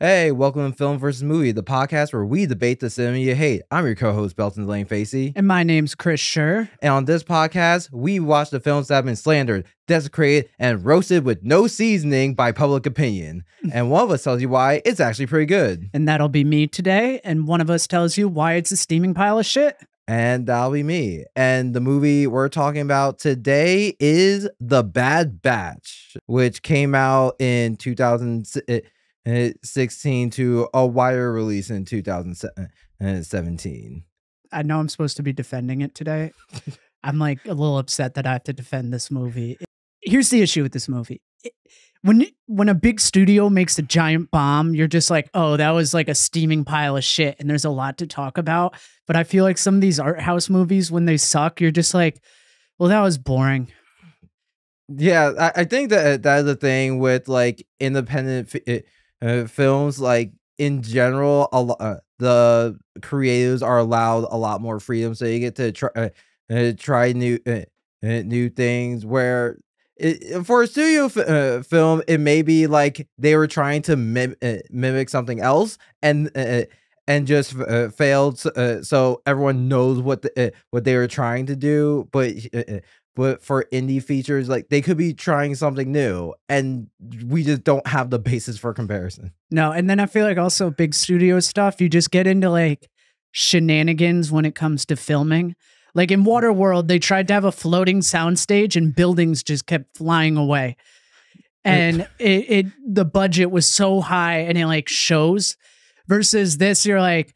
Hey, welcome to Film vs. Movie, the podcast where we debate the cinema you hate. I'm your co-host, Belton DeLaine-Facey. And my name's Chris Shurr. And on this podcast, we watch the films that have been slandered, desecrated, and roasted with no seasoning by public opinion. And one of us tells you why it's actually pretty good. And that'll be me today. And one of us tells you why it's a steaming pile of shit. And that'll be me. And the movie we're talking about today is The Bad Batch, which came out in 2016 to a wider release in 2017. I know I'm supposed to be defending it today. I'm like a little upset that I have to defend this movie. Here's the issue with this movie. When a big studio makes a giant bomb, you're just like, oh, that was like a steaming pile of shit. And there's a lot to talk about. But I feel like some of these art house movies, when they suck, you're just like, well, that was boring. Yeah, I think that is the thing with like independent films. Like in general, the creatives are allowed a lot more freedom, so you get to try new things. Where for a studio film, it may be like they were trying to mimic something else and just failed. So everyone knows what they were trying to do, but for indie features, like they could be trying something new, and we just don't have the basis for comparison. No, and then I feel like also big studio stuff, you just get into like shenanigans when it comes to filming. Like in Waterworld, they tried to have a floating soundstage and buildings just kept flying away. And the budget was so high and it like shows. Versus this, you're like,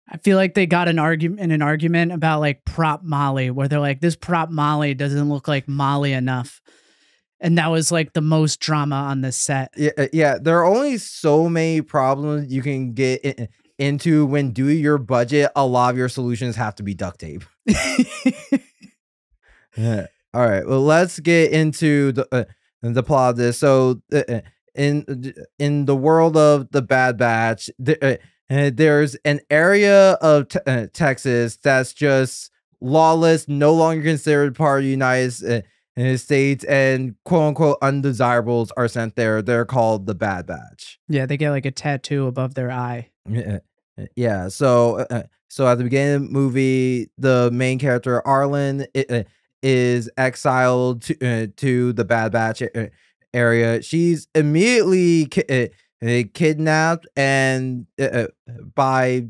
I feel like they got an argument about like prop Molly, where they're like, this prop Molly doesn't look like Molly enough. And that was like the most drama on this set. Yeah. There are only so many problems you can get into when doing your budget. A lot of your solutions have to be duct tape. Yeah. All right. Well, let's get into the plot of this. So, in the world of The Bad Batch, there's an area of Texas that's just lawless, no longer considered part of the United States, and quote unquote undesirables are sent there. They're called the Bad Batch. Yeah, they get like a tattoo above their eye. Yeah. So at the beginning of the movie, the main character Arlen is exiled to the Bad Batch area. She's immediately kidnapped and by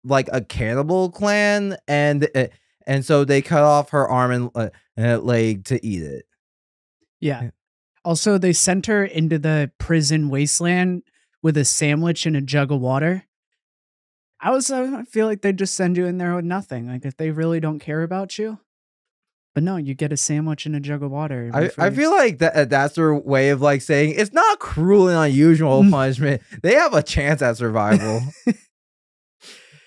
like a cannibal clan, and so they cut off her arm and leg to eat it. Yeah. Also, they sent her into the prison wasteland with a sandwich and a jug of water. I feel like they just send you in there with nothing. Like if they really don't care about you. But no, you get a sandwich and a jug of water. I feel like that's their way of like saying it's not cruel and unusual punishment. They have a chance at survival.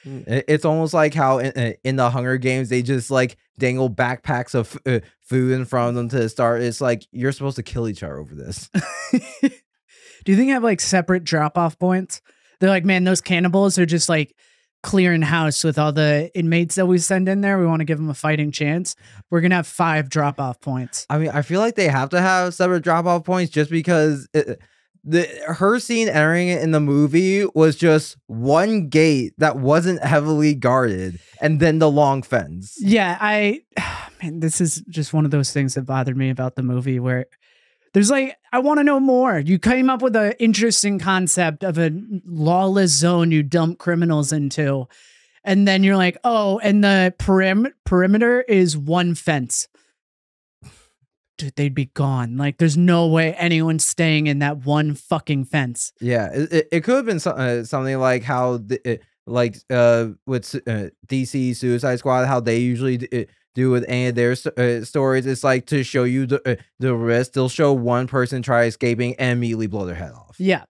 It's almost like how in the Hunger Games, they just like dangle backpacks of food in front of them to start. It's like, you're supposed to kill each other over this. Do you think you have like separate drop-off points? They're like, man, those cannibals are just like clearing house with all the inmates that we send in there. We want to give them a fighting chance. We're going to have 5 drop-off points. I mean, I feel like they have to have separate drop-off points just because her scene entering it in the movie was just one gate that wasn't heavily guarded and then the long fence. Yeah, man, this is just one of those things that bothered me about the movie where there's like, I want to know more. You came up with an interesting concept of a lawless zone you dump criminals into. And then you're like, oh, and the perimeter is one fence. Dude, they'd be gone. Like, there's no way anyone's staying in that one fucking fence. Yeah, it could have been something like how, with DC Suicide Squad, how they usually do with any of their stories. It's like to show you the risk. They'll show one person try escaping and immediately blow their head off. Yeah,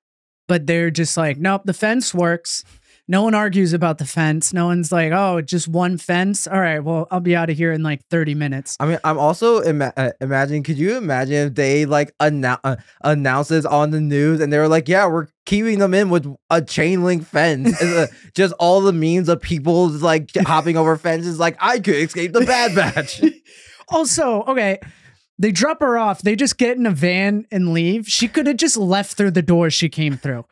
but they're just like, nope, the fence works. No one argues about the fence. No one's like, oh, just one fence. All right, well, I'll be out of here in like 30 minutes. I mean, I'm also imagining, could you imagine if they like announce this on the news and they were like, yeah, we're keeping them in with a chain link fence. Just all the memes of people like hopping over fences like, I could escape the Bad Batch. Also, okay, they drop her off. They just get in a van and leave. She could have just left through the door she came through.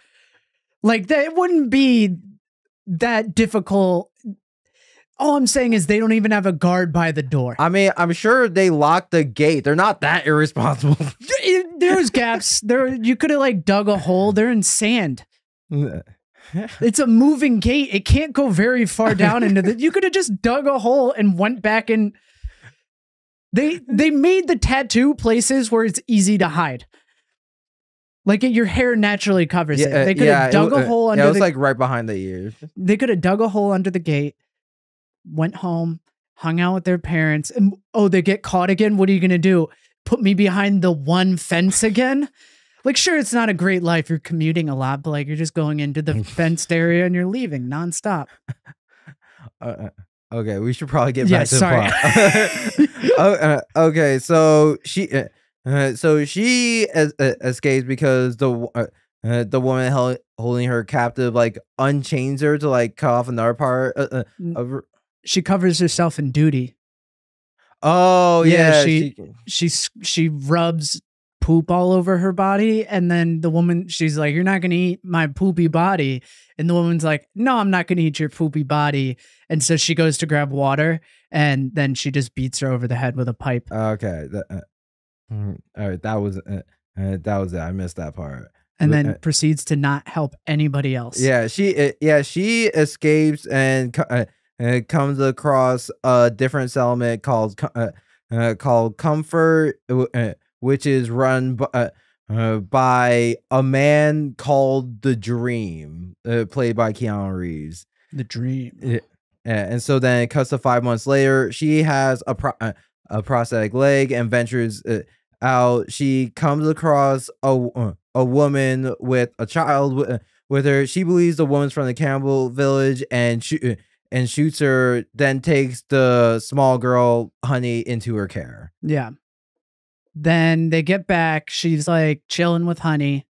Like that wouldn't be that difficult. All I'm saying is they don't even have a guard by the door. I mean, I'm sure they locked the gate. They're not that irresponsible. There's gaps. You could have like dug a hole. They're in sand. It's a moving gate. It can't go very far down into the. You could have just dug a hole and went back and. They made the tattoo places where it's easy to hide. Like your hair naturally covers it. They could have dug a hole under. Yeah, it was like right behind the ears. They could have dug a hole under the gate. Went home, hung out with their parents, and they get caught again. What are you gonna do? Put me behind the one fence again? Like, sure, it's not a great life. You're commuting a lot, but like you're just going into the fenced area and you're leaving nonstop. Okay, we should probably get back to the plot. Okay, so she escapes because the woman holding her captive like unchains her to like cut off another part of her. She covers herself in duty. Oh yeah, she rubs poop all over her body, and then the woman, she's like, "You're not gonna eat my poopy body," and the woman's like, "No, I'm not gonna eat your poopy body," and so she goes to grab water, and then she just beats her over the head with a pipe. Okay, all right, that was it. I missed that part. And then proceeds to not help anybody else. Yeah, she escapes and comes across a different settlement called Comfort, which is run by a man called the Dream, played by Keanu Reeves. The Dream. Yeah, and so then it cuts to 5 months later. She has a prosthetic leg and ventures out. She comes across a woman with a child with her. She believes the woman's from the cannibal village and shoots her, then takes the small girl, Honey, into her care. Yeah. Then they get back. She's like chilling with Honey.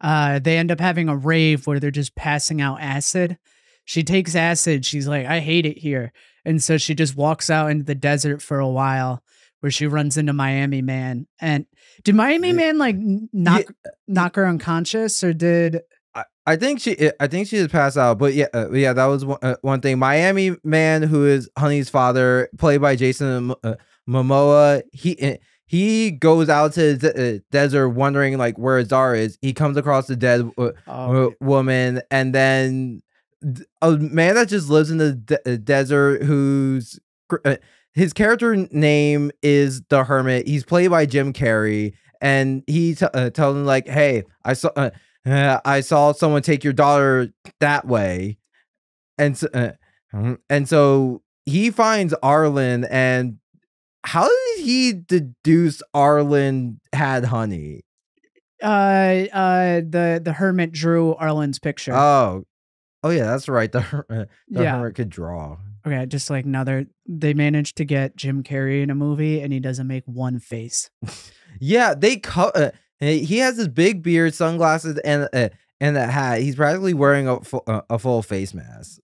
They end up having a rave where they're just passing out acid. She takes acid. She's like, I hate it here. And so she just walks out into the desert for a while where she runs into Miami Man. And did Miami Man like knock her unconscious, or did... I think she just passed out, but yeah, that was one thing. Miami Man, who is Honey's father, played by Jason Momoa, he goes out to the desert wondering like where Zara is. He comes across the dead woman, and then a man that just lives in the desert, whose his character name is the Hermit. He's played by Jim Carrey, and he tells him like, "Hey, I saw someone take your daughter that way," and so he finds Arlen. And how did he deduce Arlen had Honey? The Hermit drew Arlen's picture. Oh yeah, that's right. The Hermit could draw. Okay, just like they managed to get Jim Carrey in a movie, and he doesn't make one face. Yeah, he has this big beard, sunglasses, and a hat. He's practically wearing a full face mask.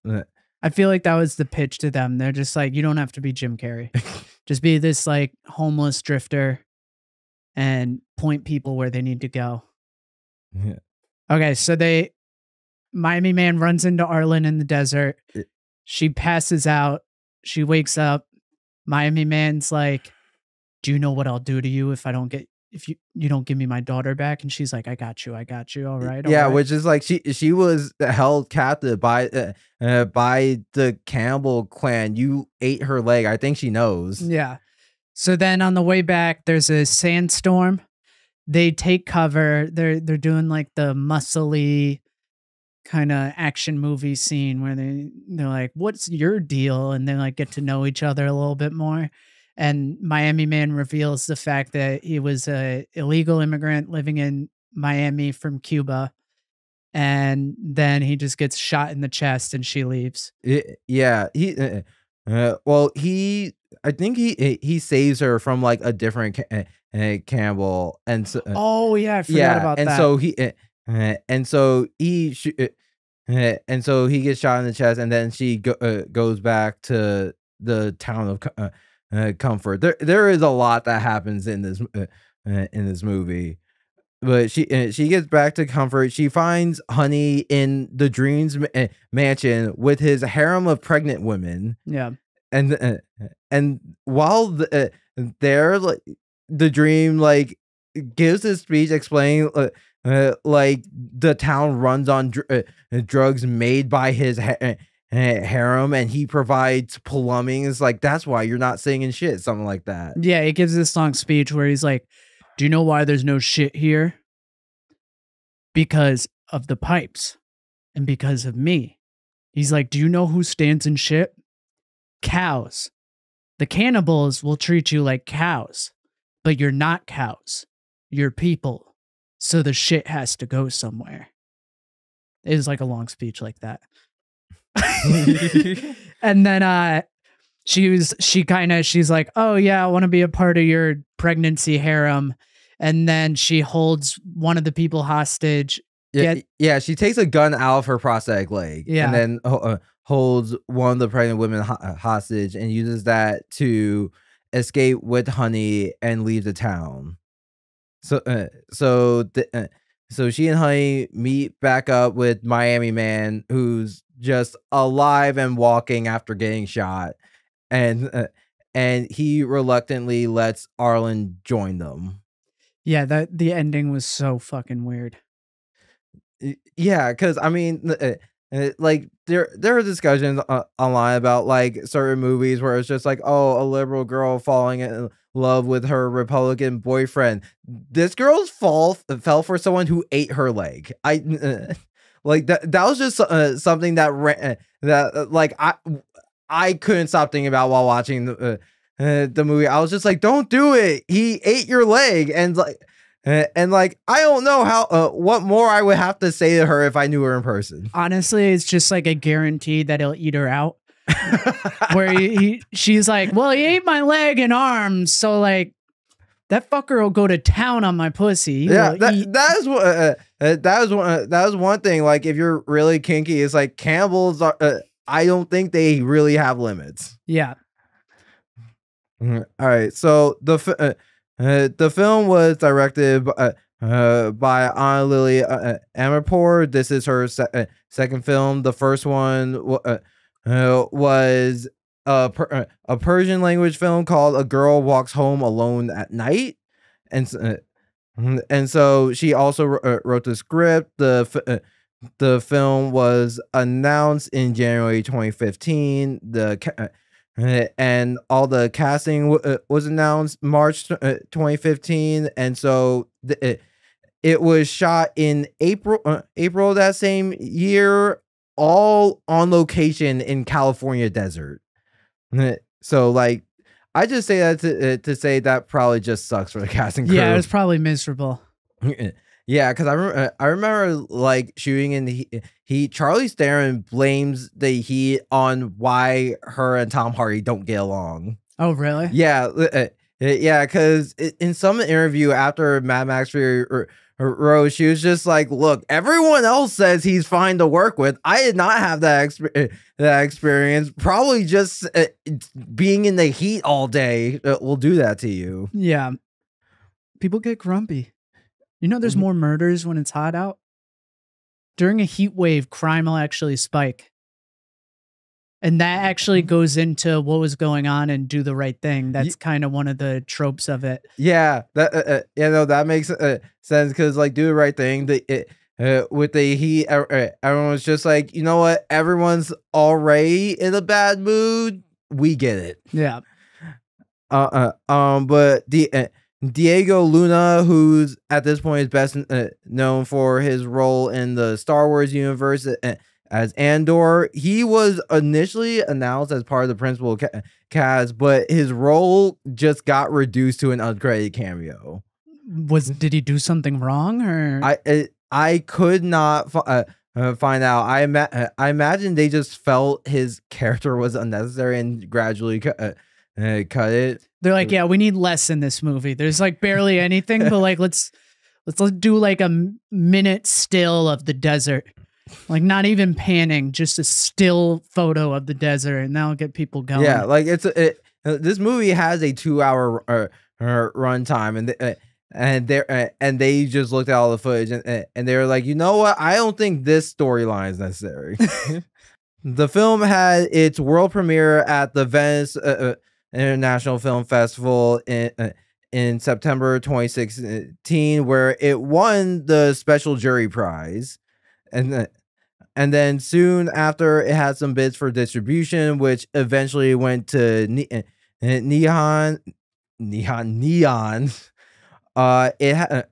I feel like that was the pitch to them. They're just like, you don't have to be Jim Carrey. Just be this like homeless drifter and point people where they need to go. Yeah. Okay, so Miami Man runs into Arlen in the desert. She passes out. She wakes up. Miami Man's like, do you know what I'll do to you if you don't give me my daughter back? And she's like, I got you. All right. Yeah, which is like she was held captive by the cannibal clan. You ate her leg. I think she knows. Yeah. So then on the way back, there's a sandstorm. They take cover. They're doing like the muscly kind of action movie scene where they're like, what's your deal? And they like get to know each other a little bit more. And Miami Man reveals the fact that he was a illegal immigrant living in Miami from Cuba. And then he just gets shot in the chest and she leaves. Yeah. I think he saves her from like a different cannibal. And so, I forgot about that. And so he gets shot in the chest, and then she goes back to the town of Comfort. There is a lot that happens in this movie. she gets back to comfort. She finds Honey in the Dreams mansion with his harem of pregnant women. Yeah. And while there, like the Dream like gives his speech explaining like the town runs on drugs made by his harem, and he provides plumbing. It's like, that's why you're not singing shit, something like that. Yeah, he gives this long speech where he's like, do you know why there's no shit here? Because of the pipes and because of me. He's like, do you know who stands in shit? Cows. The cannibals will treat you like cows, but you're not cows. You're people. So the shit has to go somewhere. It is like a long speech like that. And then she's like, oh yeah, I want to be a part of your pregnancy harem. And then she holds one of the people hostage. Yeah, she takes a gun out of her prosthetic leg, Yeah. and then holds one of the pregnant women hostage and uses that to escape with Honey and leave the town. So she and Honey meet back up with Miami Man, who's just alive and walking after getting shot, and he reluctantly lets Arlen join them. Yeah, the ending was so fucking weird. Yeah, because I mean, like there are discussions online about like certain movies where it's just like, oh, a liberal girl falling in love with her Republican boyfriend. This girl's fell for someone who ate her leg. Like that was just something that like I couldn't stop thinking about while watching the movie. I was just like, don't do it. He ate your leg, and like I don't know how what more I would have to say to her if I knew her in person. Honestly, it's just like a guarantee that he'll eat her out. Where she's like, well, he ate my leg and arms, so like that fucker will go to town on my pussy. Yeah, that was one thing. Like, if you're really kinky, it's like cannibals are. I don't think they really have limits. Yeah. All right. So the film was directed by Anna Lily Amirpour. This is her second film. The first one was a Persian language film called A Girl Walks Home Alone at Night, and so she also wrote the script. The film was announced in January 2015. And all the casting was announced March 2015, and so it was shot in April of that same year, all on location in California desert. So like, I just say that to say that probably just sucks for the casting crew. Yeah, it was probably miserable. Yeah, because I remember like shooting in the heat. Charlize Theron blames the heat on why her and Tom Hardy don't get along. Oh, really? Yeah, yeah. Because in some interview after Mad Max Fury Road, she was just like, "Look, everyone else says he's fine to work with. I did not have that experience. Probably just being in the heat all day will do that to you." Yeah, people get grumpy. You know, there's more murders when it's hot out. During a heat wave, crime will actually spike. And that actually goes into what was going on and Do the Right Thing. That's kind of one of the tropes of it. Yeah, that makes sense, because like Do the Right Thing, with the heat, everyone's just like, you know what? Everyone's already in a bad mood. We get it. Yeah. But Diego Luna, who's at this point is best known for his role in the Star Wars universe as Andor, he was initially announced as part of the principal cast, but his role just got reduced to an uncredited cameo. Did he do something wrong, or I could not find out. I imagine they just felt his character was unnecessary and gradually cut it. They're like, yeah, we need less in this movie. There's like barely anything, but like let's do like a minute still of the desert, like not even panning, just a still photo of the desert, and that'll get people going. Yeah, like this movie has a 2-hour runtime, and they just looked at all the footage and they were like, you know what? I don't think this storyline is necessary. The film had its world premiere at the Venice International Film Festival in September 2016, where it won the special jury prize. And and then soon after, it had some bids for distribution, which eventually went to Neon. Neon. It had.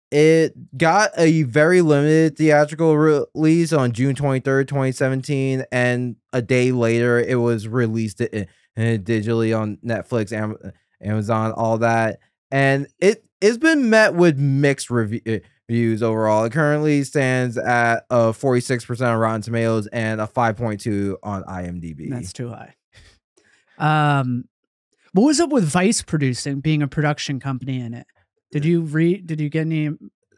It got a very limited theatrical release on June 23rd, 2017, and a day later it was released digitally on Netflix, Amazon, all that. And it's been met with mixed reviews overall. It currently stands at a 46% on Rotten Tomatoes and a 5.2 on IMDb. That's too high. What was up with Vice producing, being a production company in it? Did you get any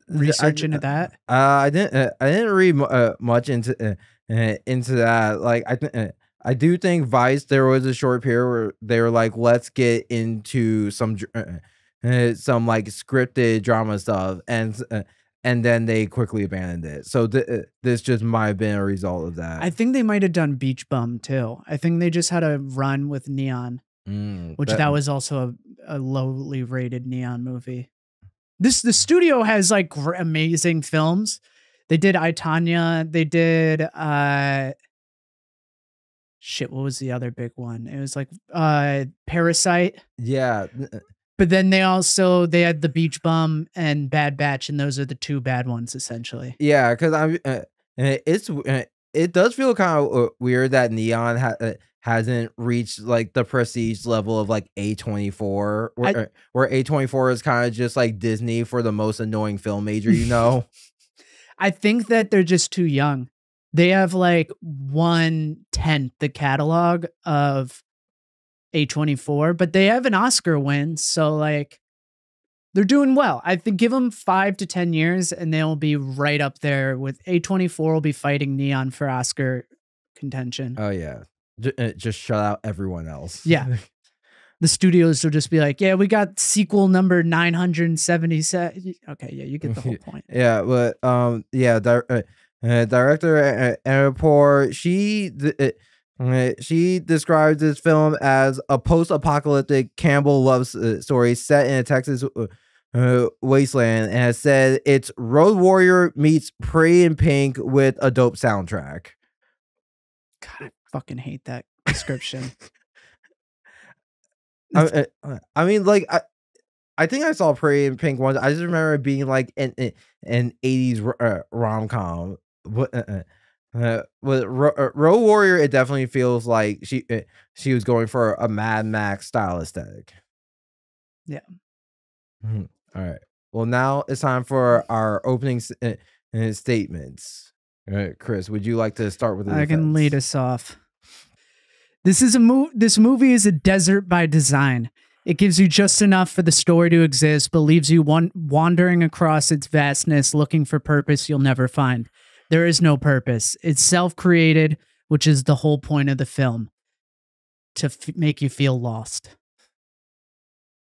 research into that? I didn't read much into that. Like I do think Vice, there was a short period where they were like, let's get into some like scripted drama stuff, and then they quickly abandoned it. So this just might have been a result of that. I think they might have done Beach Bum too. I think they just had a run with Neon, which that was also a lowly rated Neon movie. The studio has like amazing films. They did I, Tonya. They did shit. What was the other big one? It was like Parasite. Yeah. But then they had The Beach Bum and Bad Batch, and those are the two bad ones essentially. Yeah, because it does feel kind of weird that Neon hasn't reached like the prestige level of like A24, where A24 is kind of just like Disney for the most annoying film major, you know. I think that they're just too young. They have like 1/10 the catalog of A24, but they have an Oscar win, so like they're doing well. I think give them 5 to 10 years and they'll be right up there with A24. Will be fighting Neon for Oscar contention. Oh yeah, just shut out everyone else. Yeah. The studios will just be like, yeah, we got sequel number 977. Okay, yeah, you get the whole point. Yeah, but yeah, director and report, she describes this film as a post-apocalyptic Campbell love story set in a Texas wasteland, and has said it's Road Warrior meets Pretty in Pink with a dope soundtrack. God, I fucking hate that description. I mean, like, I think I saw Pretty in Pink once. I just remember it being like an 80s rom-com. With Road Warrior, it definitely feels like she was going for a Mad Max style aesthetic. Yeah. All right. Well, now it's time for our opening statements. Chris, would you like to start with the defense? I can lead us off. This movie is a desert by design. It gives you just enough for the story to exist, but leaves you wandering across its vastness, looking for purpose you'll never find. There is no purpose. It's self-created, which is the whole point of the film, to make you feel lost.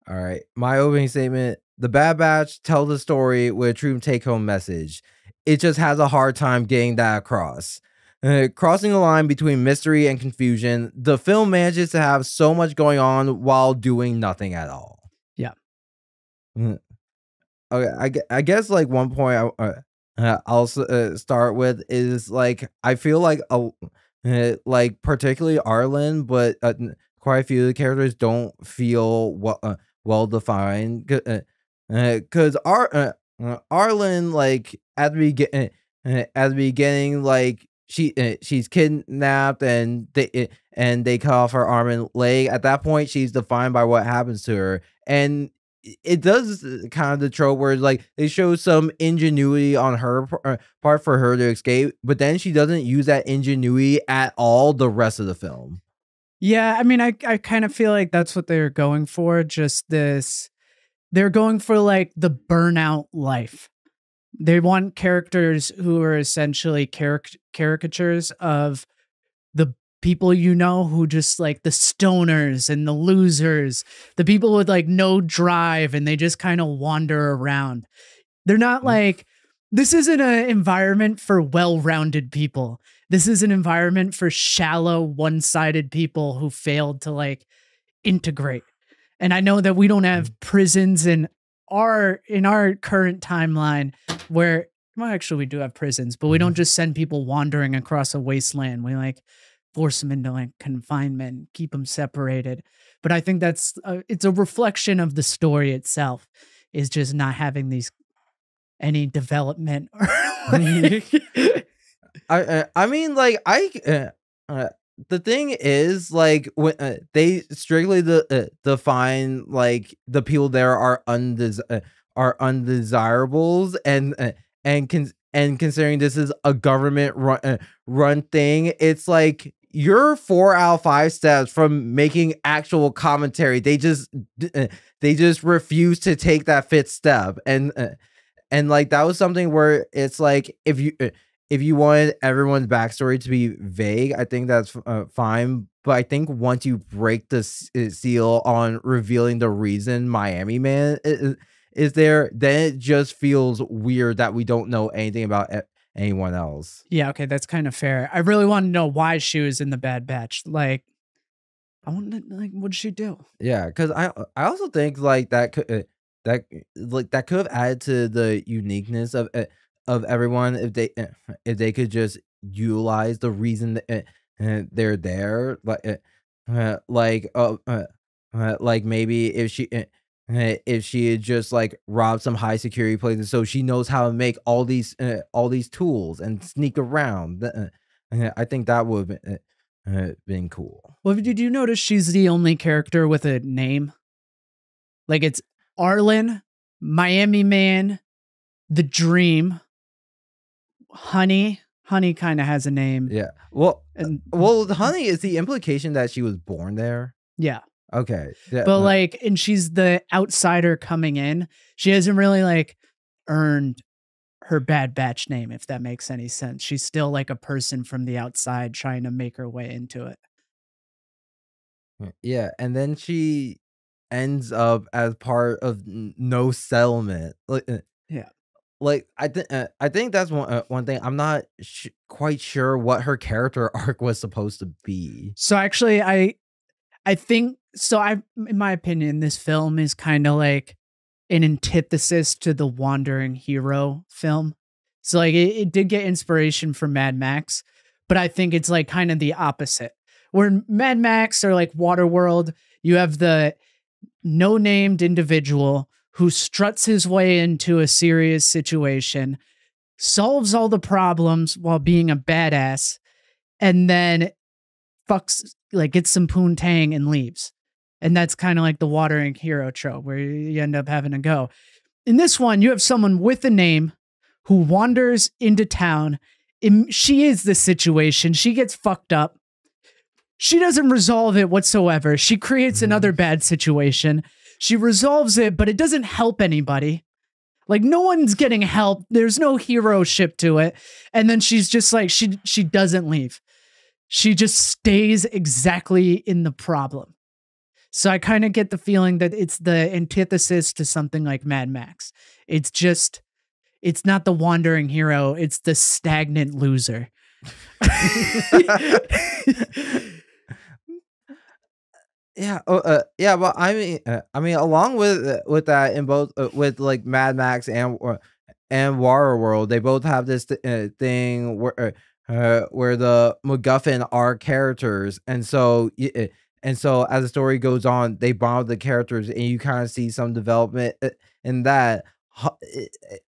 All right. My opening statement: The Bad Batch tells a story with a true take-home message. It just has a hard time getting that across. Crossing the line between mystery and confusion, the film manages to have so much going on while doing nothing at all. Yeah. Okay, I guess like one point I'll start with is like I feel like like particularly Arlen, but quite a few of the characters don't feel well defined, because Arlen, like at the beginning, like she's kidnapped and they cut off her arm and leg. At that point, she's defined by what happens to her, and it does kind of the trope where like they show some ingenuity on her part for her to escape, but then she doesn't use that ingenuity at all the rest of the film. Yeah, I mean, I kind of feel like that's what they're going for. Just this, they're going for like the burnout life. They want characters who are essentially caricatures of the people who just like the stoners and the losers, the people with like no drive and they just kind of wander around. They're not like, this isn't an environment for well-rounded people. This is an environment for shallow, one-sided people who failed to like integrate. And I know that we don't have prisons in our current timeline where, well, actually we do have prisons, but we don't just send people wandering across a wasteland. We like force them into like confinement, keep them separated. But I think that's it's a reflection of the story itself, is just not having any development. I mean, like the thing is, like, when they strictly define like the people there are undesirables, and considering this is a government run thing, it's like you're 4 out of 5 steps from making actual commentary. They just refuse to take that 5th step, and like that was something where it's like if you wanted everyone's backstory to be vague, I think that's fine. But I think once you break the seal on revealing the reason Miami Man is there, then it just feels weird that we don't know anything about anyone else. Yeah, okay, that's kind of fair. I really want to know why she was in the Bad Batch. Like, I want to, like, what did she do? Yeah, because I also think like that could that could have added to the uniqueness of everyone if they could just utilize the reason that they're there, like maybe if she had just like robbed some high security places, so she knows how to make all these tools and sneak around. I think that would have been cool. Well, did you notice she's the only character with a name? Like, it's Arlen, Miami Man, The Dream, Honey. Honey kind of has a name. Yeah. Well, Honey is the implication that she was born there. Yeah. Okay. Yeah. But like, and she's the outsider coming in. She hasn't really like earned her Bad Batch name, if that makes any sense. She's still like a person from the outside trying to make her way into it. Yeah, and then she ends up as part of no settlement. Yeah. Like I think that's one thing. I'm not quite sure what her character arc was supposed to be. So actually, I think so. In my opinion, this film is kind of like an antithesis to the Wandering Hero film. So like it did get inspiration from Mad Max, but I think it's like kind of the opposite. Where Mad Max or like Waterworld, you have the no-named individual who struts his way into a serious situation, solves all the problems while being a badass, and then gets some poontang and leaves. And that's kind of like the Wandering Hero trope where you end up having to go. In this one, you have someone with a name who wanders into town. She is the situation. She gets fucked up. She doesn't resolve it whatsoever. She creates another bad situation. She resolves it, but it doesn't help anybody. Like, no one's getting help. There's no hero-ship to it. And then she's just like, she doesn't leave. She just stays exactly in the problem. So I kind of get the feeling that it's the antithesis to something like Mad Max. It's not the wandering hero. It's the stagnant loser. Yeah. Yeah. But I mean, along with that, in both with like Mad Max and Waterworld, they both have this thing where the MacGuffin are characters, and so as the story goes on, they bond the characters, and you kind of see some development in that.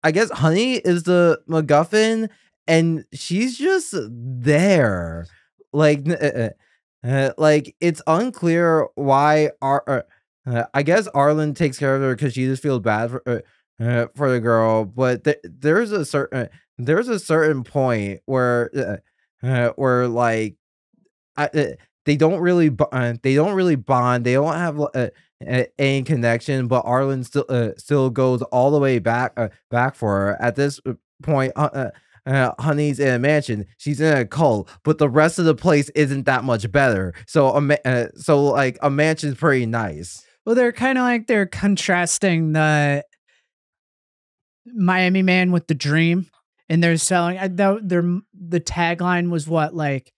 I guess Honey is the MacGuffin, and she's just there, like. Like it's unclear why I guess Arlen takes care of her because she just feels bad for the girl, but there's a certain point where like they don't really bond, they don't have any connection, but Arlen still goes all the way back for her at this point. Honey's in a mansion. She's in a cult, but the rest of the place isn't that much better. So so like a mansion's pretty nice. Well, they're kind of like they're contrasting the Miami Man with the Dream, and they're selling. The tagline was what, like,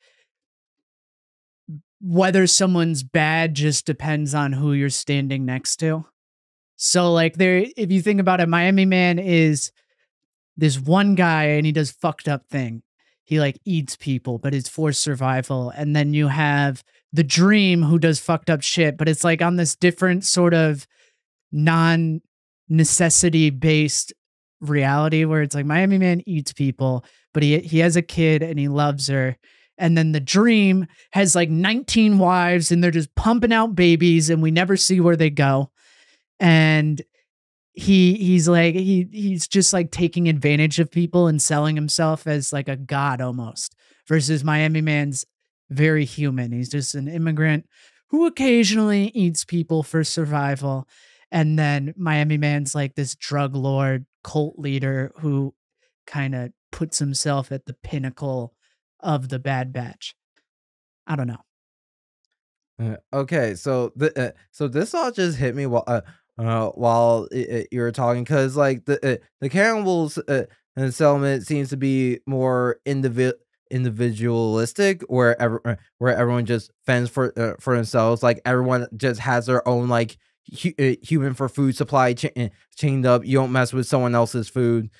whether someone's bad just depends on who you're standing next to. So like if you think about it, Miami Man is this one guy and he does fucked up thing. He like eats people, but it's for survival. And then you have the Dream who does fucked up shit, but it's like on this different sort of non-necessity based reality where it's like Miami Man eats people, but he has a kid and he loves her. And then the Dream has like 19 wives and they're just pumping out babies and we never see where they go. And he's just like taking advantage of people and selling himself as like a god almost, versus Miami Man's very human. He's just an immigrant who occasionally eats people for survival. And then Miami Man's like this drug lord cult leader who kind of puts himself at the pinnacle of the Bad Batch. I don't know. Okay, so so this all just hit me while you were talking, because like the cannibals settlement seems to be more individualistic, where everyone just fends for themselves. Like everyone just has their own like human for food supply chained up. You don't mess with someone else's food.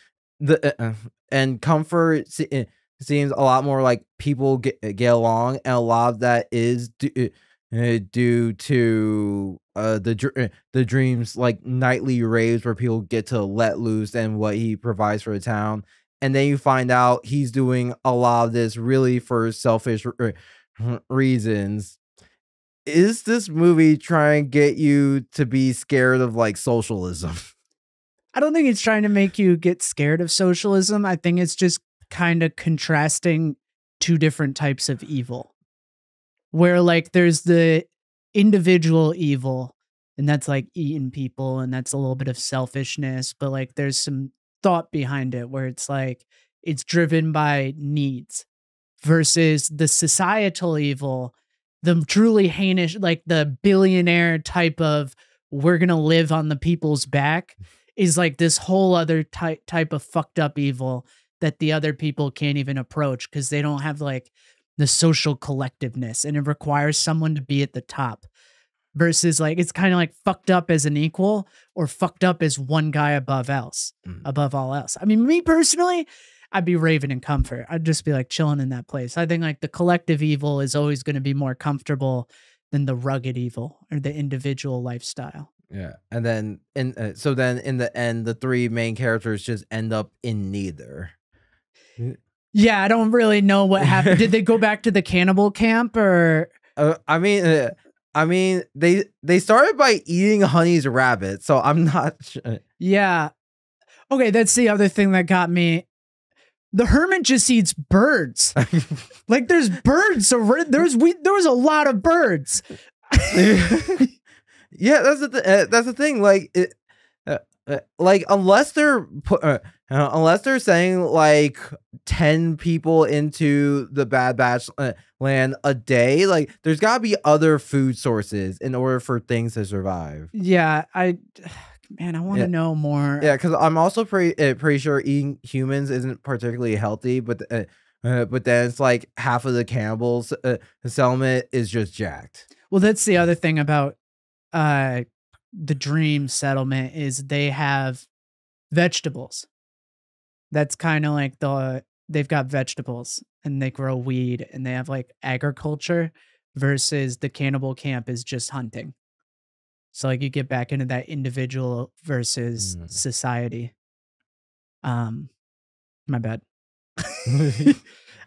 And comfort seems a lot more like people get along, and a lot of that is due to the Dream's like nightly raves where people get to let loose and what he provides for the town. And then you find out he's doing a lot of this really for selfish reasons. Is this movie trying to get you to be scared of like socialism? I don't think it's trying to make you get scared of socialism. I think it's just kind of contrasting two different types of evil, where like there's the individual evil, and that's like eating people, and that's a little bit of selfishness, but like there's some thought behind it where it's like it's driven by needs, versus the societal evil, the truly heinous, like the billionaire type of we're gonna live on the people's back, is like this whole other type of fucked up evil that the other people can't even approach because they don't have like the social collectiveness, and it requires someone to be at the top, versus like it's kind of like fucked up as an equal or fucked up as one guy above all else. I mean, me personally, I'd be raving in comfort. I'd just be like chilling in that place. I think like the collective evil is always going to be more comfortable than the rugged evil or the individual lifestyle. Yeah. And then so then in the end, the three main characters just end up in neither. Yeah, I don't really know what happened. Did they go back to the cannibal camp or? I mean, they started by eating Honey's rabbit, so I'm not sure. Yeah. Okay, that's the other thing that got me. The hermit just eats birds. Like there's birds, so there was a lot of birds. Yeah, that's the thing. Like like unless they're saying like 10 people into the Bad Batch land a day, like there's got to be other food sources in order for things to survive. Yeah, I want to know more. Yeah, because I'm also pretty sure eating humans isn't particularly healthy, but then it's like half of the cannibals settlement is just jacked. Well, that's the other thing about the Dream settlement is they have vegetables. That's kind of like they've got vegetables and they grow weed and they have like agriculture, versus the cannibal camp is just hunting. So like you get back into that individual versus society. My bad.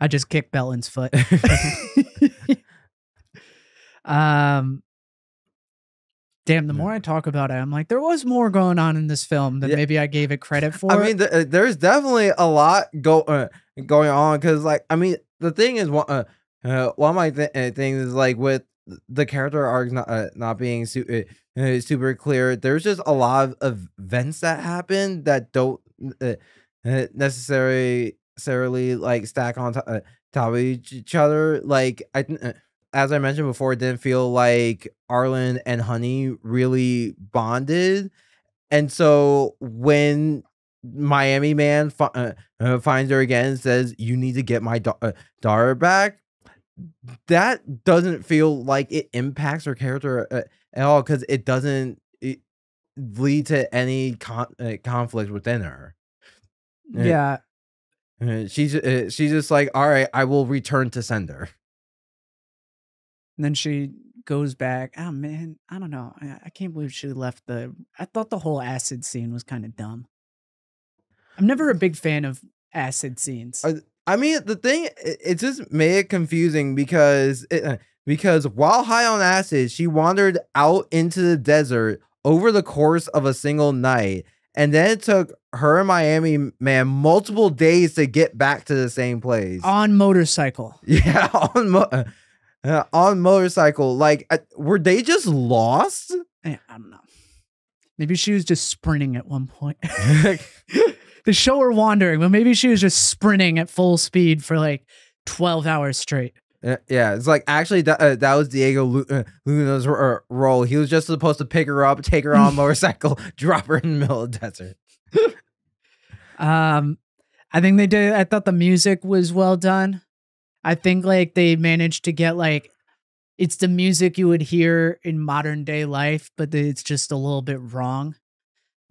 I just kicked Belton's foot. Damn, the more I talk about it, I'm like, there was more going on in this film than maybe I gave it credit for. I mean, there's definitely a lot going on, because, like, I mean, the thing is, one of my things is, like, with the character arcs not being super clear, there's just a lot of events that happen that don't necessarily necessarily like stack on top of each other. Like as I mentioned before, it didn't feel like Arlen and Honey really bonded, and so when Miami Man finds her again and says, "You need to get my daughter back," that doesn't feel like it impacts her character at all because it doesn't lead to any conflict within her. Uh, Yeah. she's just like, all right, I will return to sender. And then she goes back. Oh man, I don't know. I can't believe she left I thought the whole acid scene was kind of dumb. I'm never a big fan of acid scenes. I mean, the thing, it just made it confusing because while high on acid, she wandered out into the desert over the course of a single night, and then it took her and Miami Man multiple days to get back to the same place On motorcycle. Yeah, on motorcycle. Like, were they just lost? I don't know. Maybe she was just sprinting at one point. They show her wandering, but maybe she was just sprinting at full speed for like 12 hours straight. Yeah, it's like actually that was Diego Luna's role. He was just supposed to pick her up, take her on a motorcycle, drop her in the middle of the desert. I think they did. I thought the music was well done. I think like they managed to get like it's the music you would hear in modern day life, but it's just a little bit wrong.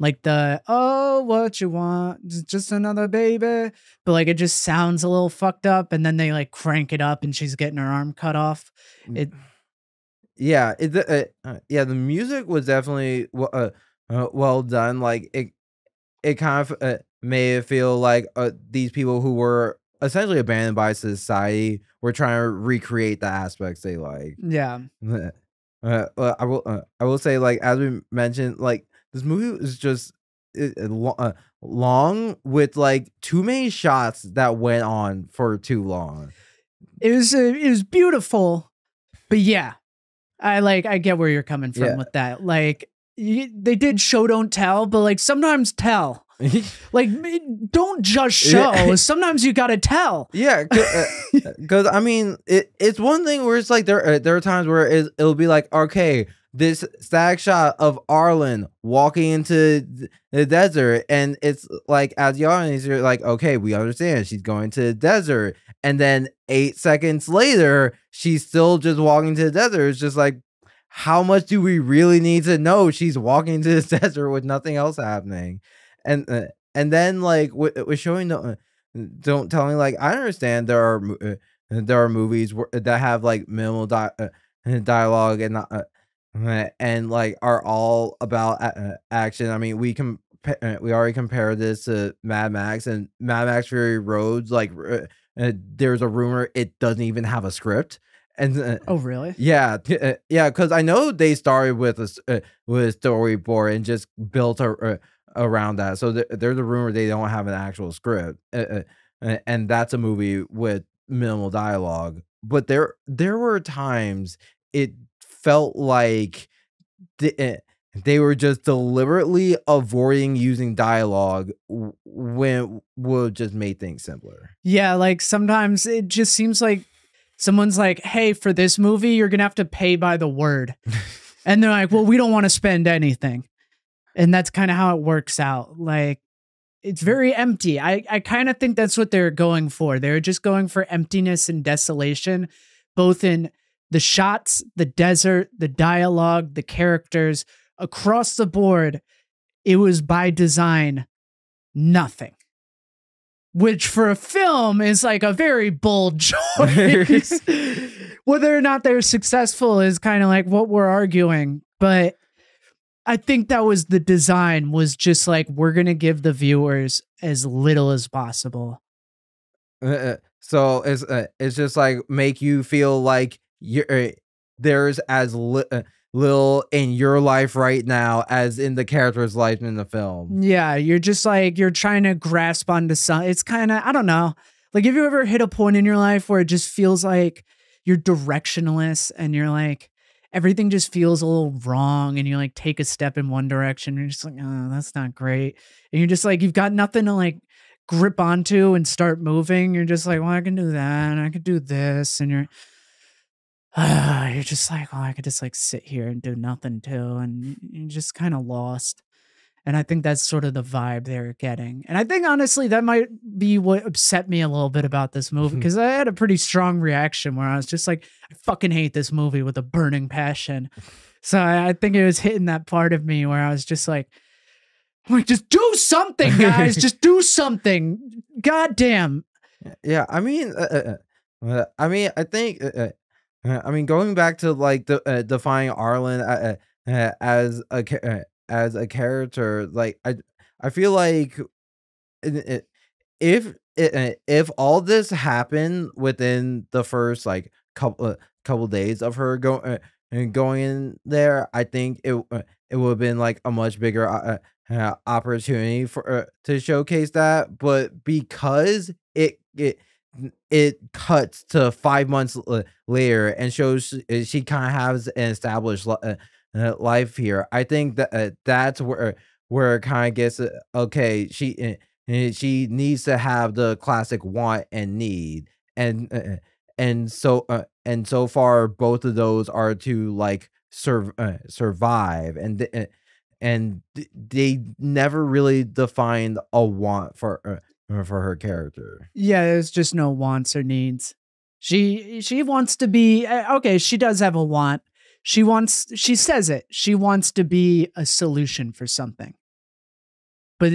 Like oh, what you want, just another baby. But like, it just sounds a little fucked up. And then they like crank it up and she's getting her arm cut off. Yeah, the music was definitely well done. Like it kind of made it feel like these people who were essentially abandoned by society were trying to recreate the aspects they like. Yeah. I will say, like, as we mentioned, like, this movie is just long with like too many shots that went on for too long. It was beautiful, but yeah, I get where you're coming from with that. Like they did show don't tell, but like sometimes tell. Like, don't just show. Sometimes you gotta tell. Yeah, because I mean, it's one thing where it's like there are times where it'll be like, okay, this static shot of Arlen walking into the desert, and it's like, as the audience, you're like, okay, we understand she's going to the desert, and then 8 seconds later, she's still just walking to the desert. It's just like, how much do we really need to know she's walking to the desert with nothing else happening? And then like with showing don't tell me, like, I understand there are movies that have like minimal dialogue and like are all about action. I mean, we already compared this to Mad Max, and Mad Max Fury Roads, like there's a rumor it doesn't even have a script. And oh really? Yeah, yeah, because I know they started with a storyboard and just built around that. So there's a rumor they don't have an actual script, and that's a movie with minimal dialogue. But there were times it felt like they were just deliberately avoiding using dialogue when would just make things simpler. Yeah, like sometimes it just seems like someone's like, hey, for this movie, you're going to have to pay by the word. And they're like, well, we don't want to spend anything. And that's kind of how it works out. Like, it's very empty. I kind of think that's what they're going for. They're just going for emptiness and desolation, both in the shots, the desert, the dialogue, the characters. Across the board, it was by design nothing. Which for a film is like a very bold choice. Whether or not they're successful is kind of like what we're arguing. But I think that was the design, was just like, we're going to give the viewers as little as possible. So it's just like make you feel like there's as little in your life right now as in the character's life in the film. Yeah, you're just like, you're trying to grasp onto something. It's kind of, I don't know. Like, have you ever hit a point in your life where it just feels like you're directionless and you're like, everything just feels a little wrong, and you like take a step in one direction and you're just like, oh, that's not great. And you're just like, you've got nothing to like grip onto and start moving. You're just like, well, I can do that, and I could do this, and you're just like, oh, I could just like sit here and do nothing too, and you're just kind of lost. And I think that's sort of the vibe they're getting. And I think honestly that might be what upset me a little bit about this movie, because I had a pretty strong reaction where I was just like, I fucking hate this movie with a burning passion. So I think it was hitting that part of me where I was just like, just do something, guys. Just do something. God damn. Yeah, I mean, I think, going back to like the defining Arlen as as a character, like I feel like if all this happened within the first like couple days of her going in there, I think it would have been like a much bigger opportunity for to showcase that. But because it cuts to 5 months later and shows she kind of has an established life here, I think that that's where it kind of gets okay. She needs to have the classic want and need, and so far both of those are to like survive, they never really defined a want for her character. Yeah, there's just no wants or needs. She wants to be okay. She does have a want. She says it. She wants to be a solution for something, but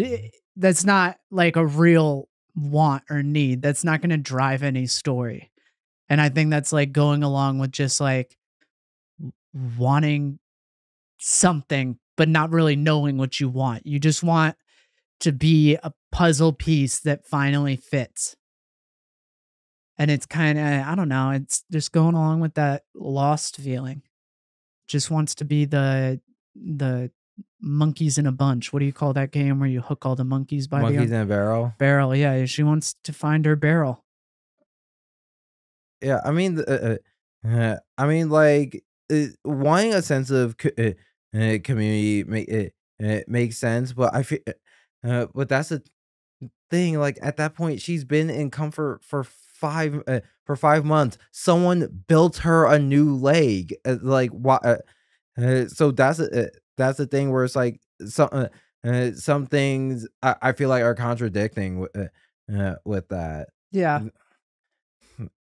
that's not like a real want or need. That's not going to drive any story. And I think that's like going along with just like wanting something, but not really knowing what you want. You just want to be a puzzle piece that finally fits. And it's kind of, I don't know, it's just going along with that lost feeling. Just wants to be the monkeys in a bunch. What do you call that game where you hook all the monkeys by Monkeys in a barrel? Barrel, yeah. She wants to find her barrel. Yeah, like wanting a sense of community it makes sense, but I feel, but that's the thing. Like at that point, she's been in comfort for 5 months. Someone built her a new leg. Like what? So that's the thing where it's like some things I feel like are contradicting with that. Yeah.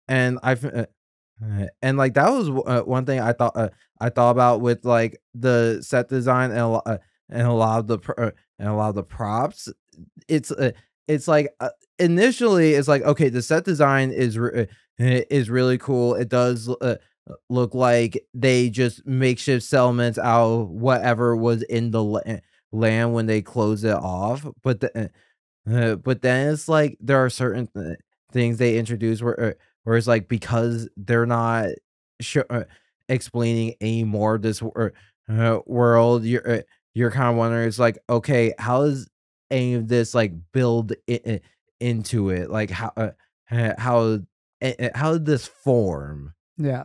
And and like that was one thing I thought about with like the set design and a lot of the props. It's like initially it's like, okay, the set design is really cool. It does look like they just makeshift settlements out of whatever was in the land when they close it off. But then it's like there are certain things they introduce where it's like, because they're not explaining any more of this world, you're kind of wondering, it's like, okay, how does any of this like build into it? Like how did this form? Yeah.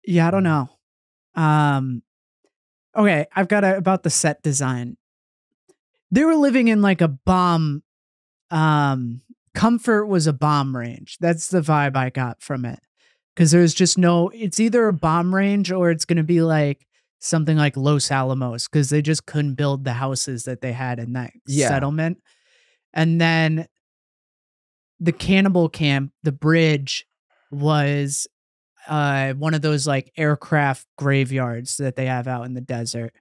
Yeah, I don't know. Okay, I've got about the set design. They were living in like a bomb. Comfort was a bomb range. That's the vibe I got from it. Because there's just no, it's either a bomb range or it's going to be like something like Los Alamos, because they just couldn't build the houses that they had in that settlement. And then the cannibal camp, the bridge, was one of those like aircraft graveyards that they have out in the desert.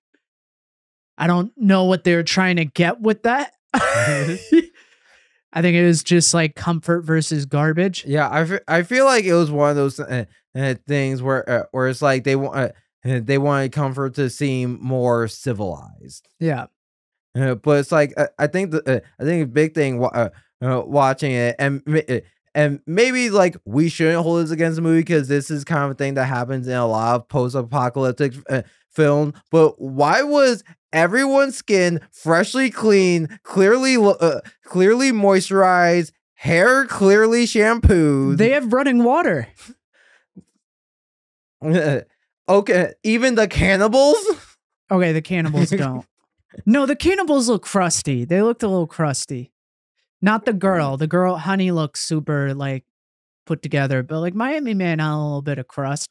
I don't know what they're trying to get with that. I think it was just like comfort versus garbage. Yeah, I feel like it was one of those things where it's like they wanted comfort to seem more civilized. Yeah, but it's like I think a big thing watching it, and maybe like we shouldn't hold this against the movie because this is kind of a thing that happens in a lot of post-apocalyptic film. But why was everyone's skin freshly clean, clearly moisturized, hair clearly shampooed? They have running water. Okay, even the cannibals? Okay, the cannibals don't. No, the cannibals look crusty. They looked a little crusty. Not the girl. The girl, Honey, looks super like put together, but like Miami Man had a little bit of crust.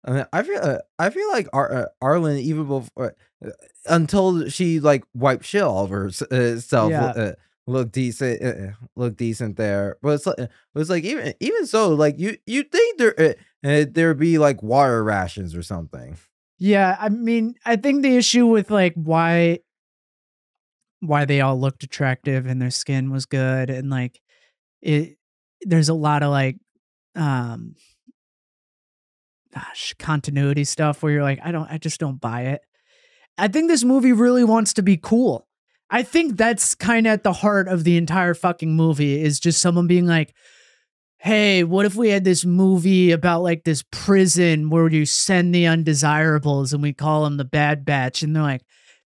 I feel like Arlen even before until she like wiped shit all over herself Yeah. look decent there. But it's like even so, like you think there'd be like water rations or something. Yeah, I mean, I think the issue with like why they all looked attractive and their skin was good and like it there's a lot of like um continuity stuff where you're like I just don't buy it. I think this movie really wants to be cool. I think that's kind of at the heart of the entire fucking movie is just someone being like, hey, what if we had this movie about like this prison where you send the undesirables and we call them the Bad Batch? And they're like,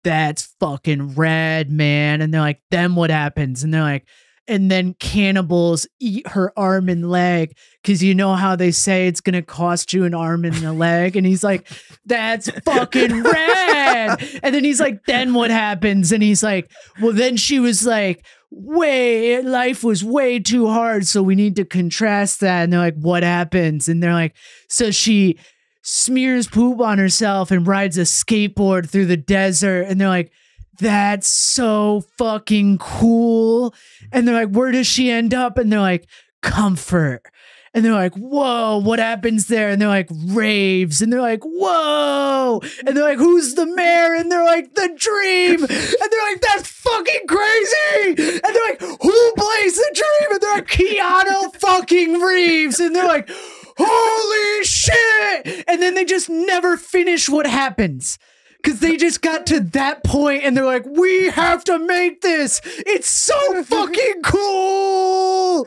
that's fucking rad, man. And they're like, then what happens? And they're like, and then cannibals eat her arm and leg because you know how they say it's going to cost you an arm and a leg. And he's like, that's fucking rad. And then he's like, then what happens? And he's like, well, then she was like, life was way too hard. So we need to contrast that. And they're like, what happens? And they're like, so she smears poop on herself and rides a skateboard through the desert. And they're like, that's so fucking cool. And they're like, where does she end up? And they're like, comfort. And they're like, whoa, what happens there? And they're like, raves. And they're like, whoa. And they're like, who's the mayor? And they're like, the dream. And they're like, that's fucking crazy. And they're like, who plays the dream? And they're like, Keanu fucking Reeves. And they're like, holy shit. And then they just never finish what happens. Because they just got to that point and they're like, we have to make this. It's so fucking cool.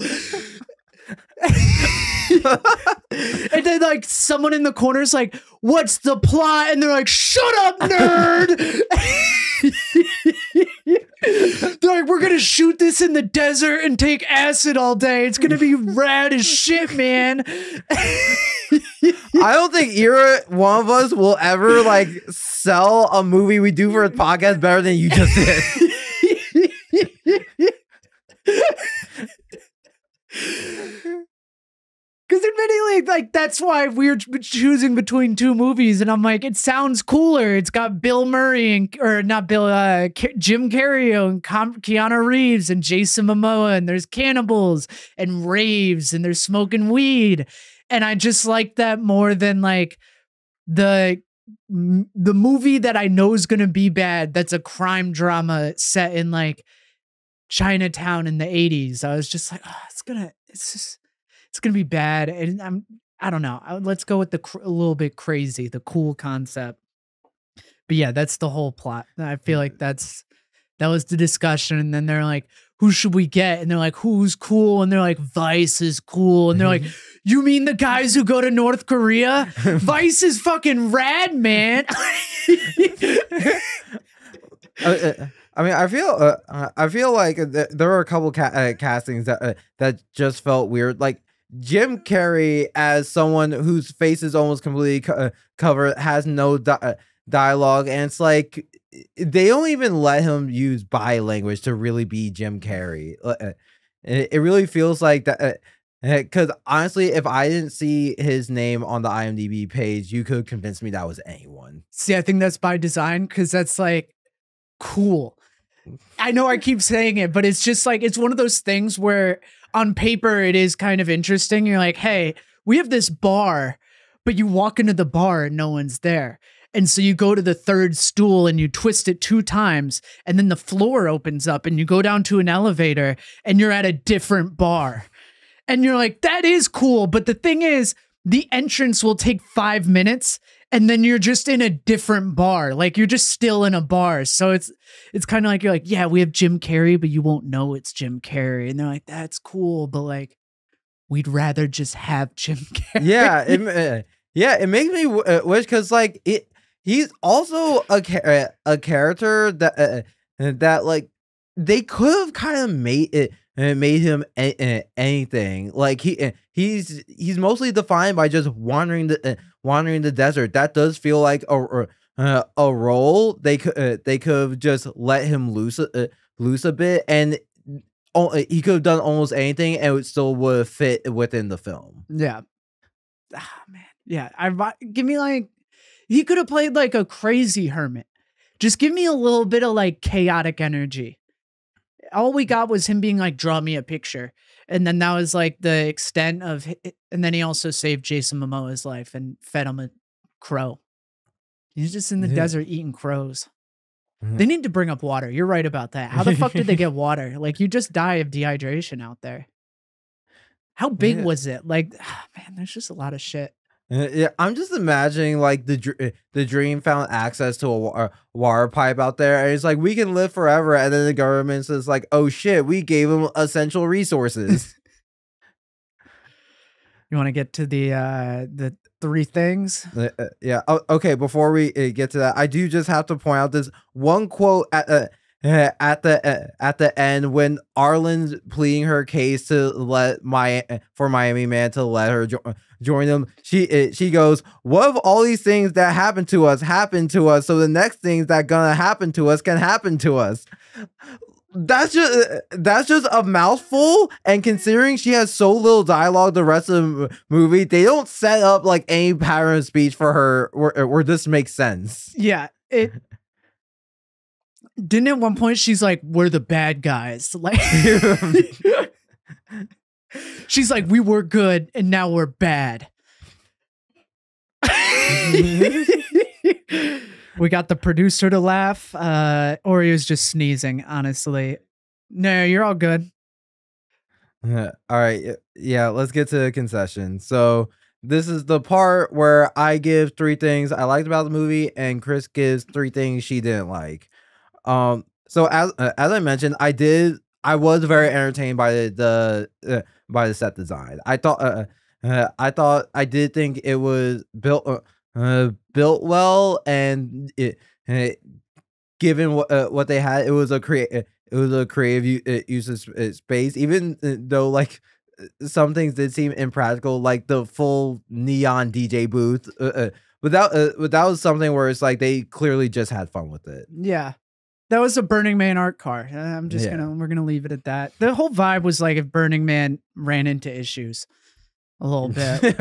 And then like someone in the corner is like, what's the plot? And they're like, shut up, nerd. They're like, we're going to shoot this in the desert and take acid all day. It's going to be rad as shit, man. I don't think either one of us will ever like sell a movie we do for a podcast better than you just did. Because admittedly, like, that's why we're choosing between two movies. And I'm like, it sounds cooler. It's got Bill Murray and, or not Bill, Jim Carrey and Keanu Reeves and Jason Momoa. And there's cannibals and raves and they're smoking weed. And I just like that more than like the movie that I know is going to be bad. That's a crime drama set in like Chinatown in the 80s. I was just like, oh, it's going to be bad. And I don't know. Let's go with the a little bit crazy, the cool concept. But yeah, that's the whole plot. I feel like that was the discussion. And then they're like, who should we get? And they're like, who's cool? And they're like, Vice is cool. And they're like, you mean the guys who go to North Korea? Vice is fucking rad, man. I mean, I feel like there were a couple castings that just felt weird. Like Jim Carrey as someone whose face is almost completely covered, has no dialogue, and it's like they don't even let him use body language to really be Jim Carrey. It really feels like that. Because honestly, if I didn't see his name on the IMDb page, you could convince me that was anyone. See, I think that's by design because that's like cool. I know I keep saying it, but it's just like, it's one of those things where on paper it is kind of interesting. You're like, hey, we have this bar, but you walk into the bar and no one's there. And so you go to the third stool and you twist it 2 times and then the floor opens up and you go down to an elevator and you're at a different bar. And you're like, that is cool. But the thing is, the entrance will take 5 minutes and then you're just in a different bar. Like you're just still in a bar. So it's kind of like, you're like, yeah, we have Jim Carrey, but you won't know it's Jim Carrey. And they're like, that's cool. But like, we'd rather just have Jim Carrey. Yeah, it makes me wish because like he's also a character that like they could have kind of made him anything. Like he's mostly defined by just wandering the desert. That does feel like a role, they could have just let him loose a bit, and he could have done almost anything, and it still would have fit within the film. Yeah. Ah, man. Yeah. Give me like, he could have played like a crazy hermit. Just give me a little bit of like chaotic energy. All we got was him being like, draw me a picture. And then that was like the extent of it. And then he also saved Jason Momoa's life and fed him a crow. He's just in the desert eating crows. They need to bring up water. You're right about that. How the fuck did they get water? Like, you just die of dehydration out there. How big was it? Like, man, there's just a lot of shit. Yeah, I'm just imagining like the dream found access to a water pipe out there, and it's like, we can live forever, and then the government says like, oh shit, we gave them essential resources. You want to get to the three things? Yeah. Okay. Before we get to that, I do just have to point out this one quote at the end when Arlen's pleading her case to let Miami Man to let her join them. She goes, "What if all these things that happen to us, so the next things that gonna happen to us can happen to us." That's just a mouthful, and considering she has so little dialogue the rest of the movie, they don't set up like any pattern of speech for her where this makes sense. Yeah, it didn't. At one point she's like, "We're the bad guys." Like, she's like, "We were good and now we're bad." We got the producer to laugh, or he was just sneezing, honestly. No, you're all good. All right. Yeah, let's get to the concession. So this is the part where I give 3 things I liked about the movie, and Chris gives 3 things she didn't like. So as I mentioned, I was very entertained by the set design. I did think it was built well, and given what they had, it was a creative use of space, even though like some things did seem impractical, like the full neon DJ booth. But that was something where it's like they clearly just had fun with it. Yeah. That was a Burning Man art car. We're gonna leave it at that. The whole vibe was like if Burning Man ran into issues a little bit.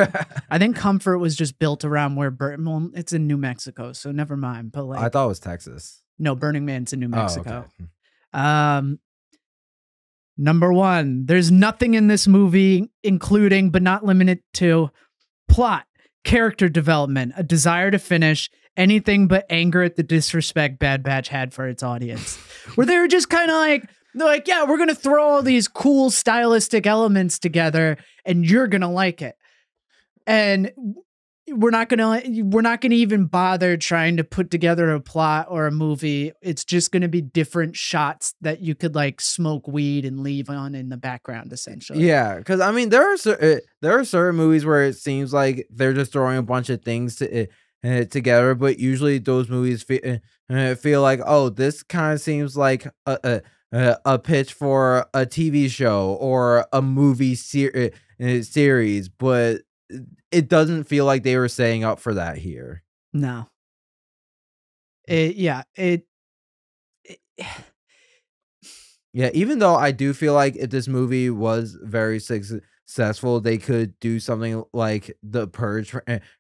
I think Comfort was just built around where it's in New Mexico, so never mind. But like, I thought it was Texas. No, Burning Man's in New Mexico. Oh, okay. Number 1, there's nothing in this movie, including but not limited to plot, character development, a desire to finish, anything but anger at the disrespect Bad Batch had for its audience. Where they were just kind of like, they're like, yeah, we're going to throw all these cool stylistic elements together and you're going to like it. And we're not going to even bother trying to put together a plot or a movie. It's just going to be different shots that you could like smoke weed and leave on in the background, essentially. Yeah, because I mean, there are certain movies where it seems like they're just throwing a bunch of things together, but usually those movies feel like, oh, this kind of seems like a pitch for a TV show or a movie series, but it doesn't feel like they were setting up for that here. No. Yeah, even though I do feel like if this movie was very successful, they could do something like the Purge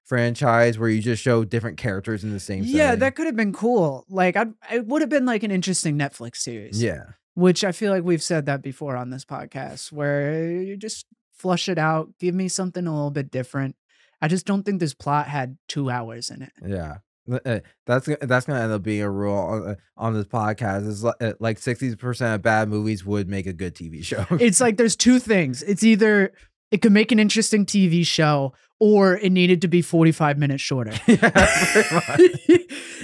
franchise where you just show different characters in the same setting. That could have been cool. Like, it would have been like an interesting Netflix series. Yeah. Which I feel like we've said that before on this podcast, where you just flush it out, give me something a little bit different. I just don't think this plot had 2 hours in it. Yeah. That's gonna end up being a rule on this podcast. Is like 60% of bad movies would make a good TV show. It's like there's 2 things. It's either it could make an interesting TV show, or it needed to be 45 minutes shorter. Yeah, pretty much.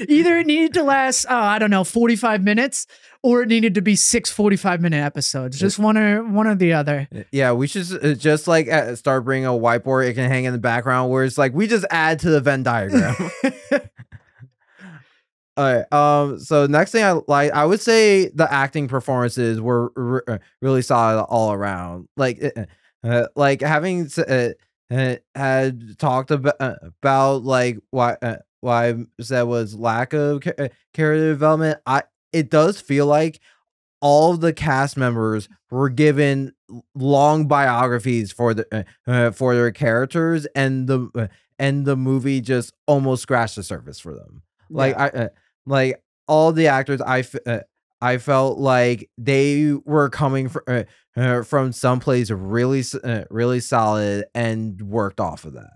Either it needed to last, 45 minutes, or it needed to be 6 45-minute episodes. Just one or the other. Yeah, we should just like start bringing a whiteboard it can hang in the background where it's like we just add to the Venn diagram. All right. So next thing I would say the acting performances were really solid all around. Like having had talked about like I said was lack of character development. I It does feel like all of the cast members were given long biographies for their characters, and the movie just almost scratched the surface for them. Like Yeah. like all the actors, I felt like they were coming from someplace really solid and worked off of that.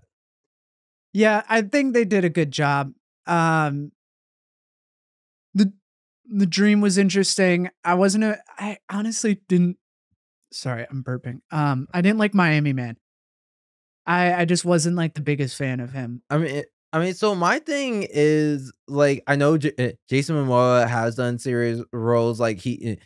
Yeah, I think they did a good job. Um, the the dream was interesting. I honestly didn't. Sorry, I'm burping. I didn't like Miami Man. I just wasn't like the biggest fan of him. So my thing is like I know Jason Momoa has done serious roles, like he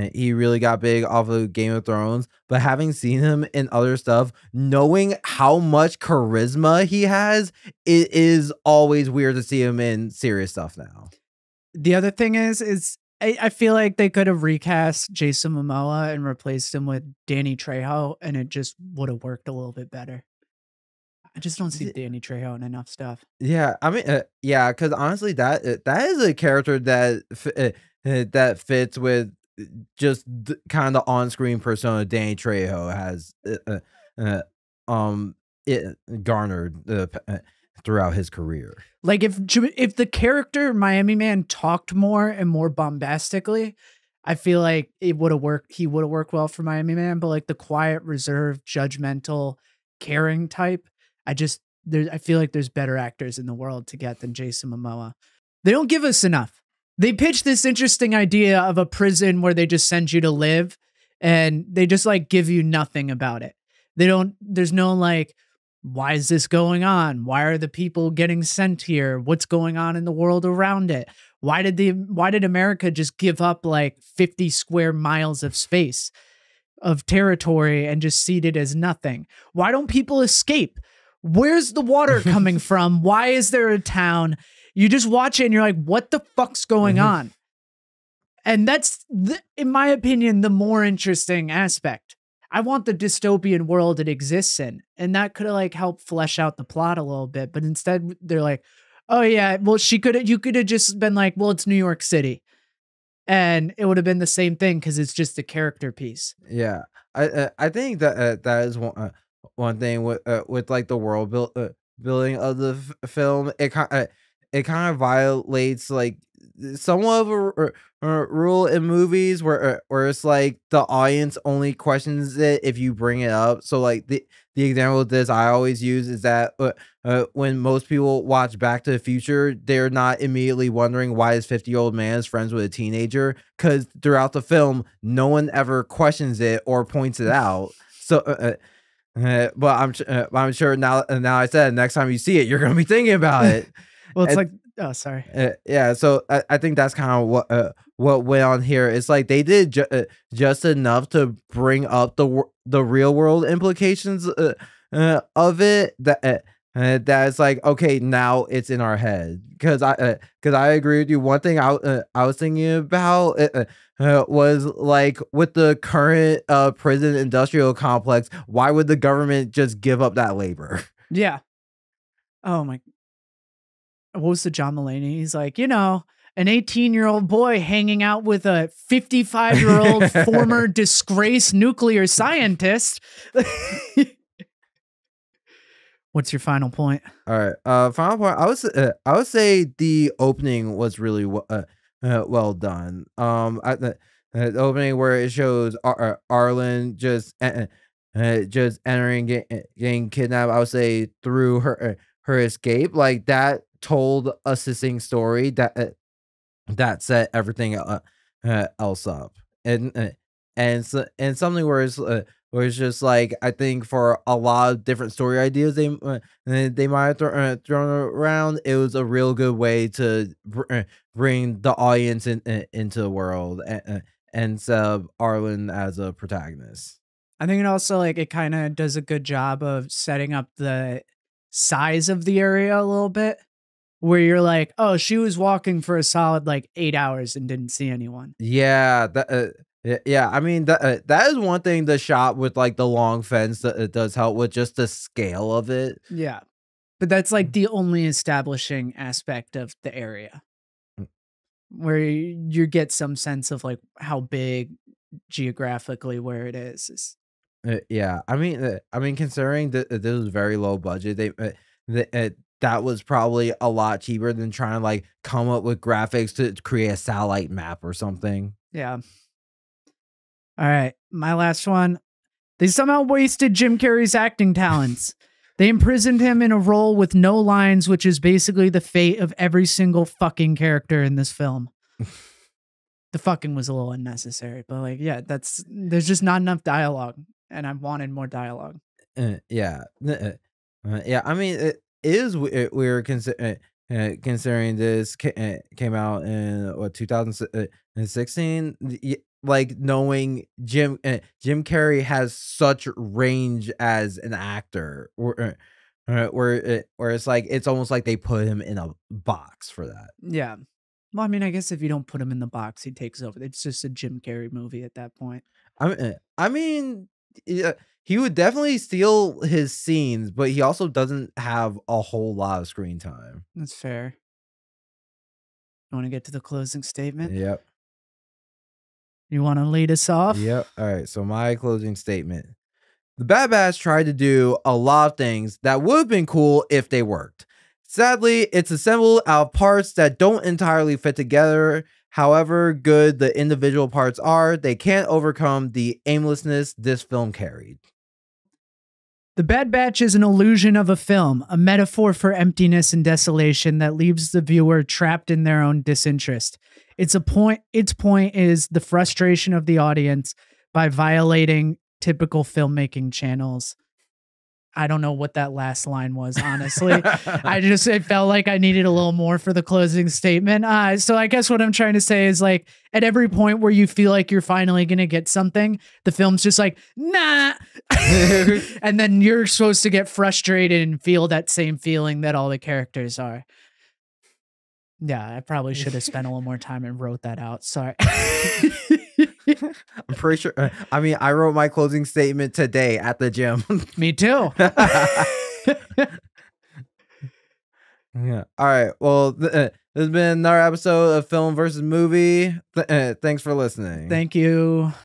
really got big off of Game of Thrones, but having seen him in other stuff, knowing how much charisma he has, it is always weird to see him in serious stuff now. The other thing is I feel like they could have recast Jason Momoa and replaced him with Danny Trejo, and it just would have worked a little bit better. I just don't see Danny Trejo in enough stuff. Yeah, yeah, because honestly, that is a character that that fits with just kind of on-screen persona Danny Trejo has uh, it garnered throughout his career. Like if the character Miami Man talked more and more bombastically, I feel like it would have worked. He would have worked well for Miami Man, but like the quiet, reserved, judgmental, caring type, I feel like there's better actors in the world to get than Jason Momoa. They don't give us enough. They pitch this interesting idea of a prison where they just send you to live, and they just like give you nothing about it. There's no like, why is this going on? Why are the people getting sent here? What's going on in the world around it? Why did America just give up like 50 square miles of space, of territory, and just cede it as nothing? Why don't people escape? Where's the water coming from? Why is there a town? You just watch it and you're like, what the fuck's going on? And that's, in my opinion, the more interesting aspect. I want the dystopian world it exists in. And that could have like helped flesh out the plot a little bit. But instead they're like, oh yeah, well you could have just been like, well, it's New York City. And it would have been the same thing because it's just a character piece. Yeah, I think that that is one thing with like the building of the film. It kind of violates like somewhat of a rule in movies where it's like the audience only questions it if you bring it up. So like the example of this I always use is that when most people watch Back to the Future, they're not immediately wondering why this 50-year-old man is friends with a teenager, because throughout the film, no one ever questions it or points it out. So, but I'm sure now I said next time you see it, you're gonna be thinking about it. Well, it's And, like, oh, sorry. yeah, so I think that's kind of what went on here. It's like they did just enough to bring up the real world implications of it that it's like, okay, now it's in our head. Because I agree with you. One thing I was thinking about was like with the current prison industrial complex, why would the government just give up that labor? Yeah. Oh my. What was the John Mulaney? He's like, an 18-year-old boy hanging out with a 55-year-old former disgraced nuclear scientist. What's your final point? All right. Final point. I would say the opening was really well done. The opening where it shows Arlen just entering, getting kidnapped. I would say through her escape, like that told a succinct story that set everything else up, and something where it's just like, I think for a lot of different story ideas they might have thrown around, it was a real good way to bring the audience into the world and sub Arlen as a protagonist. I think it also like it kind of does a good job of setting up the size of the area a little bit, where you're like, oh, she was walking for a solid like 8 hours and didn't see anyone. Yeah, yeah. I mean that is one thing. The shot with like the long fence that it does help with just the scale of it. Yeah. But that's like the only establishing aspect of the area where you get some sense of like how big geographically where it is. Yeah, I mean, considering that this was very low budget, that was probably a lot cheaper than trying to like come up with graphics to create a satellite map or something. Yeah. All right, my last one. They somehow wasted Jim Carrey's acting talents. They imprisoned him in a role with no lines, which is basically the fate of every single fucking character in this film. The fucking was a little unnecessary, but like, yeah, there's just not enough dialogue, and I wanted more dialogue. Yeah, yeah. I mean, it is weird considering this came out in what 2016. Like knowing Jim Carrey has such range as an actor, where it's like it's almost like they put him in a box for that. Yeah. Well, I mean, I guess if you don't put him in the box, he takes over. It's just a Jim Carrey movie at that point. I mean, yeah, he would definitely steal his scenes, but he also doesn't have a whole lot of screen time. That's fair. You want to get to the closing statement? Yep. You want to lead us off? Yep. All right. So my closing statement. The Bad Batch tried to do a lot of things that would have been cool if they worked. Sadly, it's assembled out of parts that don't entirely fit together. However good the individual parts are, they can't overcome the aimlessness this film carried. The Bad Batch is an illusion of a film, a metaphor for emptiness and desolation that leaves the viewer trapped in their own disinterest. Its point is the frustration of the audience by violating typical filmmaking channels. I don't know what that last line was, honestly. It felt like I needed a little more for the closing statement. So I guess what I'm trying to say is like at every point where you feel like you're finally going to get something, the film's just like, nah. And then you're supposed to get frustrated and feel that same feeling that all the characters are. Yeah, I probably should have spent a little more time and wrote that out. Sorry. I'm pretty sure. I mean, I wrote my closing statement today at the gym. Me too. Yeah. All right. Well, this has been another episode of Film versus Movie. Thanks for listening. Thank you.